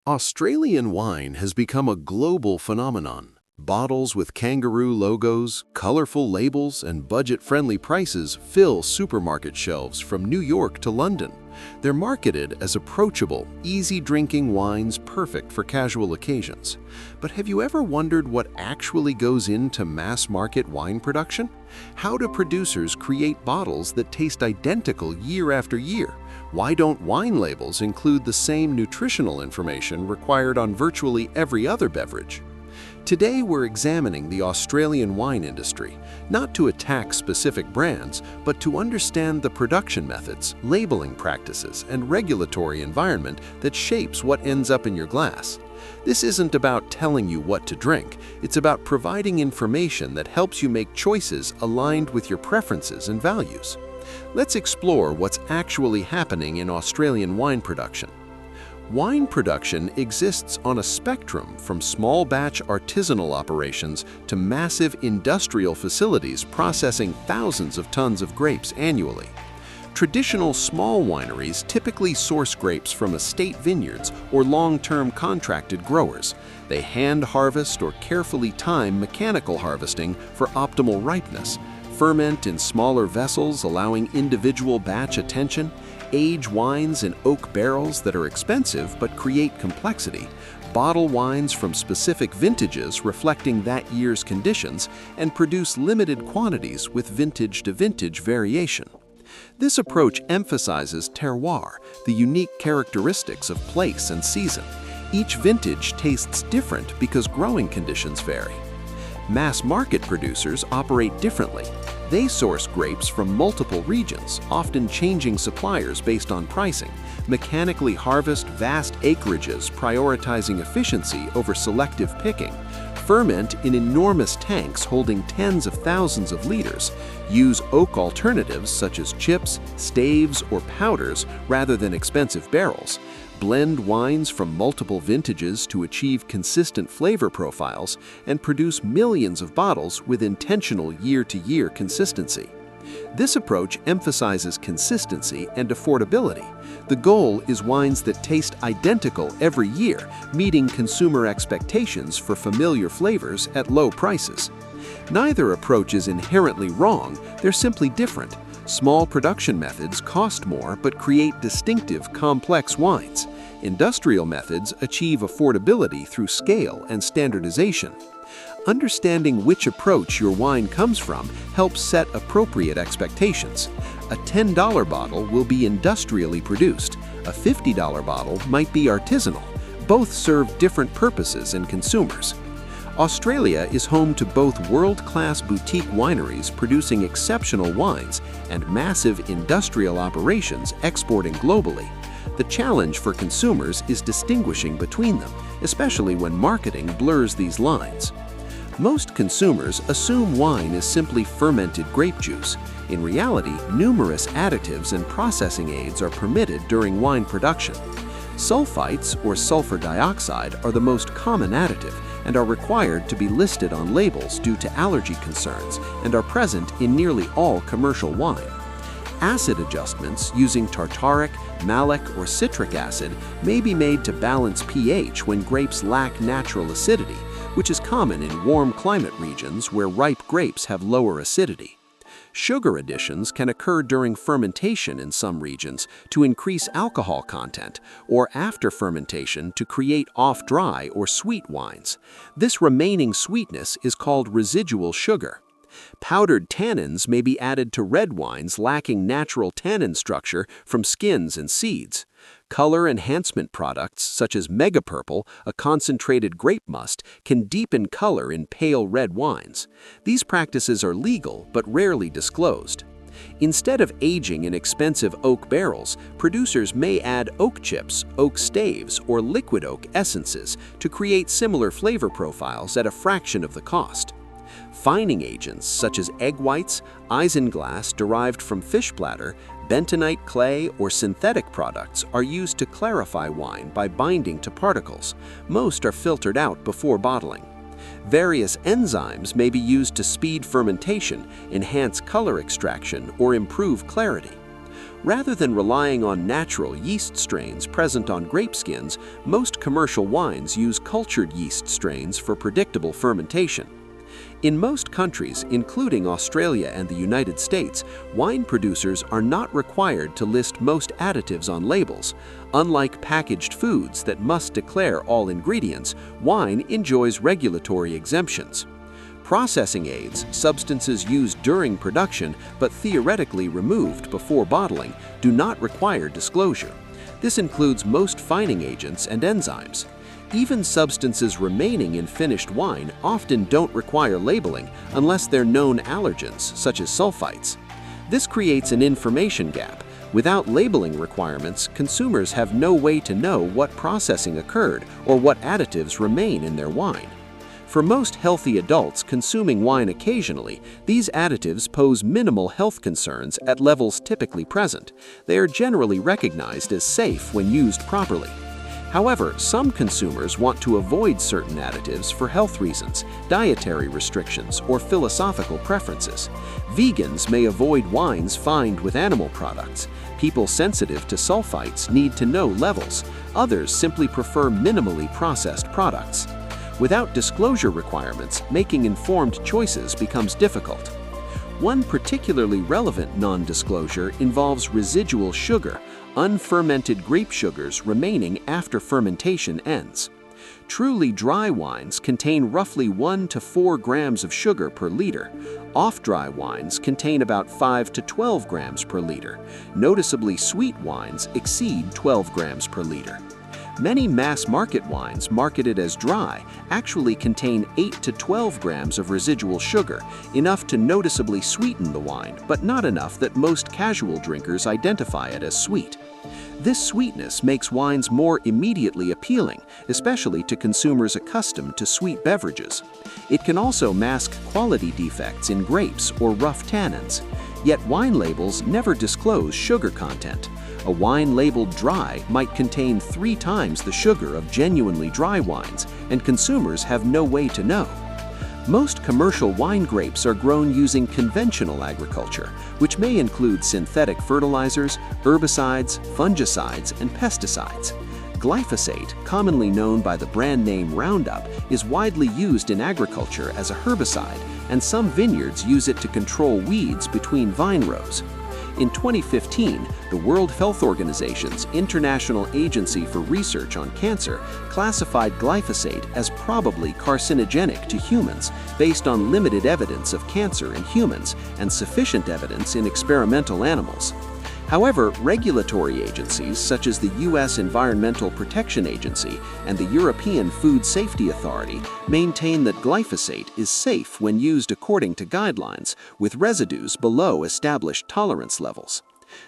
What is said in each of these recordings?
Australian wine has become a global phenomenon. Bottles with kangaroo logos, colorful labels, and budget-friendly prices fill supermarket shelves from New York to London. They're marketed as approachable, easy-drinking wines perfect for casual occasions. But have you ever wondered what actually goes into mass-market wine production? How do producers create bottles that taste identical year after year? Why don't wine labels include the same nutritional information required on virtually every other beverage? Today we're examining the Australian wine industry, not to attack specific brands, but to understand the production methods, labeling practices, and regulatory environment that shapes what ends up in your glass. This isn't about telling you what to drink, it's about providing information that helps you make choices aligned with your preferences and values. Let's explore what's actually happening in Australian wine production. Wine production exists on a spectrum from small-batch artisanal operations to massive industrial facilities processing thousands of tons of grapes annually. Traditional small wineries typically source grapes from estate vineyards or long-term contracted growers. They hand harvest or carefully time mechanical harvesting for optimal ripeness, ferment in smaller vessels allowing individual batch attention, age wines in oak barrels that are expensive but create complexity, bottle wines from specific vintages reflecting that year's conditions, and produce limited quantities with vintage-to-vintage variation. This approach emphasizes terroir, the unique characteristics of place and season. Each vintage tastes different because growing conditions vary. Mass-market producers operate differently. They source grapes from multiple regions, often changing suppliers based on pricing, mechanically harvest vast acreages prioritizing efficiency over selective picking, ferment in enormous tanks holding tens of thousands of liters, use oak alternatives such as chips, staves, or powders rather than expensive barrels, blend wines from multiple vintages to achieve consistent flavor profiles, and produce millions of bottles with intentional year-to-year consistency. This approach emphasizes consistency and affordability. The goal is wines that taste identical every year, meeting consumer expectations for familiar flavors at low prices. Neither approach is inherently wrong, they're simply different. Small production methods cost more but create distinctive, complex wines. Industrial methods achieve affordability through scale and standardization. Understanding which approach your wine comes from helps set appropriate expectations. A $10 bottle will be industrially produced. A $50 bottle might be artisanal. Both serve different purposes and consumers. Australia is home to both world-class boutique wineries producing exceptional wines and massive industrial operations exporting globally. The challenge for consumers is distinguishing between them, especially when marketing blurs these lines. Most consumers assume wine is simply fermented grape juice. In reality, numerous additives and processing aids are permitted during wine production. Sulfites, or sulfur dioxide, are the most common additive and are required to be listed on labels due to allergy concerns and are present in nearly all commercial wine. Acid adjustments using tartaric, malic, or citric acid may be made to balance pH when grapes lack natural acidity, which is common in warm climate regions where ripe grapes have lower acidity. Sugar additions can occur during fermentation in some regions to increase alcohol content, or after fermentation to create off-dry or sweet wines. This remaining sweetness is called residual sugar. Powdered tannins may be added to red wines lacking natural tannin structure from skins and seeds. Color enhancement products such as megapurple, a concentrated grape must, can deepen color in pale red wines. These practices are legal but rarely disclosed. Instead of aging in expensive oak barrels, producers may add oak chips, oak staves, or liquid oak essences to create similar flavor profiles at a fraction of the cost. Fining agents such as egg whites, isinglass derived from fish bladder, bentonite clay, or synthetic products are used to clarify wine by binding to particles. Most are filtered out before bottling. Various enzymes may be used to speed fermentation, enhance color extraction, or improve clarity. Rather than relying on natural yeast strains present on grape skins, most commercial wines use cultured yeast strains for predictable fermentation. In most countries, including Australia and the United States, wine producers are not required to list most additives on labels. Unlike packaged foods that must declare all ingredients, wine enjoys regulatory exemptions. Processing aids, substances used during production but theoretically removed before bottling, do not require disclosure. This includes most fining agents and enzymes. Even substances remaining in finished wine often don't require labeling unless they're known allergens, such as sulfites. This creates an information gap. Without labeling requirements, consumers have no way to know what processing occurred or what additives remain in their wine. For most healthy adults consuming wine occasionally, these additives pose minimal health concerns at levels typically present. They are generally recognized as safe when used properly. However, some consumers want to avoid certain additives for health reasons, dietary restrictions, or philosophical preferences. Vegans may avoid wines fined with animal products. People sensitive to sulfites need to know levels. Others simply prefer minimally processed products. Without disclosure requirements, making informed choices becomes difficult. One particularly relevant non-disclosure involves residual sugar, unfermented grape sugars remaining after fermentation ends. Truly dry wines contain roughly 1 to 4 grams of sugar per liter. Off-dry wines contain about 5 to 12 grams per liter. Noticeably sweet wines exceed 12 grams per liter. Many mass-market wines marketed as dry actually contain 8 to 12 grams of residual sugar, enough to noticeably sweeten the wine, but not enough that most casual drinkers identify it as sweet. This sweetness makes wines more immediately appealing, especially to consumers accustomed to sweet beverages. It can also mask quality defects in grapes or rough tannins. Yet wine labels never disclose sugar content. A wine labeled dry might contain 3 times the sugar of genuinely dry wines, and consumers have no way to know. Most commercial wine grapes are grown using conventional agriculture, which may include synthetic fertilizers, herbicides, fungicides, and pesticides. Glyphosate, commonly known by the brand name Roundup, is widely used in agriculture as a herbicide, and some vineyards use it to control weeds between vine rows. In 2015, the World Health Organization's International Agency for Research on Cancer classified glyphosate as probably carcinogenic to humans based on limited evidence of cancer in humans and sufficient evidence in experimental animals. However, regulatory agencies such as the U.S. Environmental Protection Agency and the European Food Safety Authority maintain that glyphosate is safe when used according to guidelines, with residues below established tolerance levels.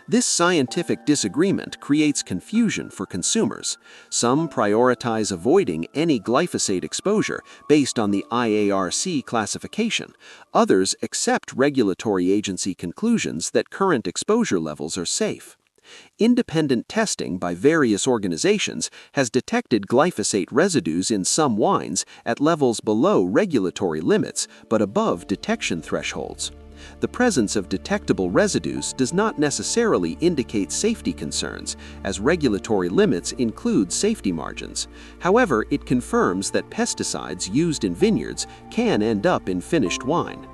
This scientific disagreement creates confusion for consumers. Some prioritize avoiding any glyphosate exposure based on the IARC classification. Others accept regulatory agency conclusions that current exposure levels are safe. Independent testing by various organizations has detected glyphosate residues in some wines at levels below regulatory limits but above detection thresholds. The presence of detectable residues does not necessarily indicate safety concerns, as regulatory limits include safety margins. However, it confirms that pesticides used in vineyards can end up in finished wine.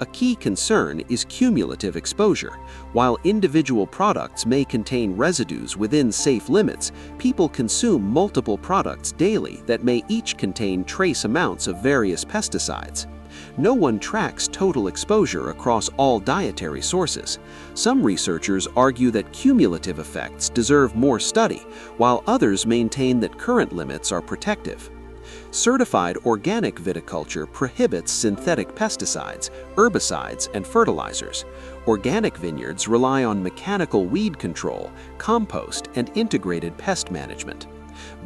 A key concern is cumulative exposure. While individual products may contain residues within safe limits, people consume multiple products daily that may each contain trace amounts of various pesticides. No one tracks total exposure across all dietary sources. Some researchers argue that cumulative effects deserve more study, while others maintain that current limits are protective. Certified organic viticulture prohibits synthetic pesticides, herbicides, and fertilizers. Organic vineyards rely on mechanical weed control, compost, and integrated pest management.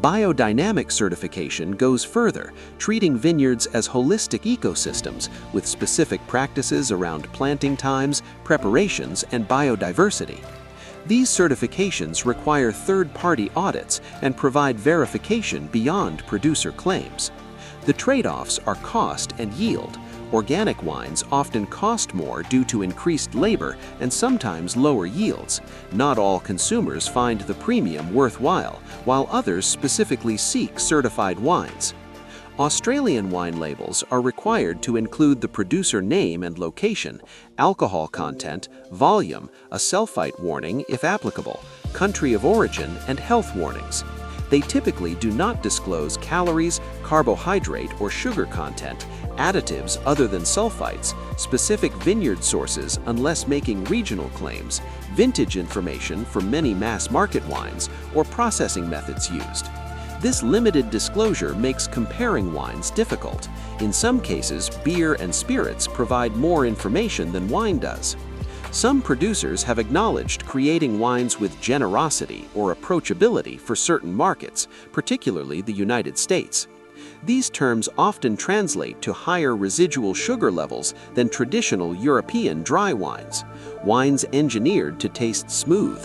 Biodynamic certification goes further, treating vineyards as holistic ecosystems with specific practices around planting times, preparations, and biodiversity. These certifications require third-party audits and provide verification beyond producer claims. The trade-offs are cost and yield. Organic wines often cost more due to increased labor and sometimes lower yields. Not all consumers find the premium worthwhile, while others specifically seek certified wines. Australian wine labels are required to include the producer name and location, alcohol content, volume, a sulfite warning if applicable, country of origin, and health warnings. They typically do not disclose calories, carbohydrate or sugar content, additives other than sulfites, specific vineyard sources unless making regional claims, vintage information for many mass-market wines, or processing methods used. This limited disclosure makes comparing wines difficult. In some cases, beer and spirits provide more information than wine does. Some producers have acknowledged creating wines with generosity or approachability for certain markets, particularly the United States. These terms often translate to higher residual sugar levels than traditional European dry wines. Wines engineered to taste smooth and